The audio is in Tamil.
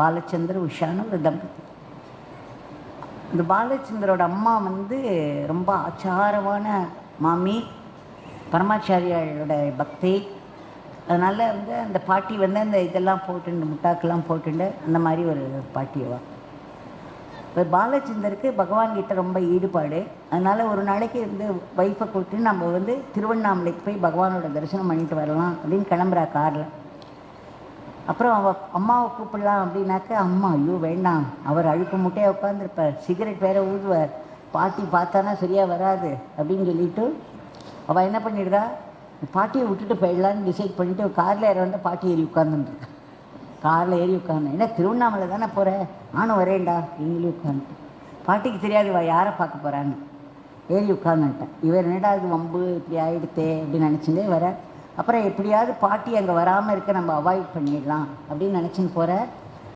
பாலச்சந்தர் உஷான்னு ஒரு தம்பதி. இந்த பாலச்சந்தரோட அம்மா வந்து ரொம்ப ஆச்சாரமான மாமி, பரமாச்சாரியோட பக்தி. அதனால் வந்து அந்த பாட்டி வந்து அந்த இதெல்லாம் போட்டுண்டு முட்டாக்கெல்லாம் போட்டுண்டு அந்த மாதிரி ஒரு பாட்டியவா. இப்போ பாலச்சந்தருக்கு பகவான்கிட்ட ரொம்ப ஈடுபாடு. அதனால் ஒரு நாளைக்கு வந்து ஒய்ஃபை கூப்பிட்டு நம்ம வந்து திருவண்ணாமலைக்கு போய் பகவானோட தரிசனம் பண்ணிட்டு வரலாம் அப்படின்னு கிளம்புறா காரில். அப்புறம் அவள் அம்மாவை கூப்பிடலாம் அப்படின்னாக்க அம்மா ஐயோ வேண்டாம், அவர் அழுக்கு முட்டையாக உட்காந்துருப்பார், சிகரெட் வேற ஊதுவார், பாட்டி பார்த்தானா சரியாக வராது அப்படின்னு சொல்லிட்டு அவள் என்ன பண்ணிடுறா, பாட்டியை விட்டுட்டு போயிடலான்னு டிசைட் பண்ணிவிட்டு காரில் ஏற வந்து பாட்டி ஏறி உட்காந்துருக்கா. காரில் ஏறி உட்காந்து, ஏன்னா திருவண்ணாமலை தானே போகிறேன், நானும் வரேன்டா நீங்களும் உட்காந்துட்டு. பாட்டிக்கு தெரியாது இவள் யாரை பார்க்க போகிறான்னு. ஏறி உட்காந்துட்டேன். இவர் என்னடா இது வம்பு இப்படி ஆகிடுத்தே அப்படின்னு நினச்சிட்டே வர. அப்புறம் எப்படியாவது பாட்டி அங்கே வராமல் இருக்க நம்ம அவாய்ட் பண்ணிடலாம் அப்படின்னு நினச்சின்னு போகிற.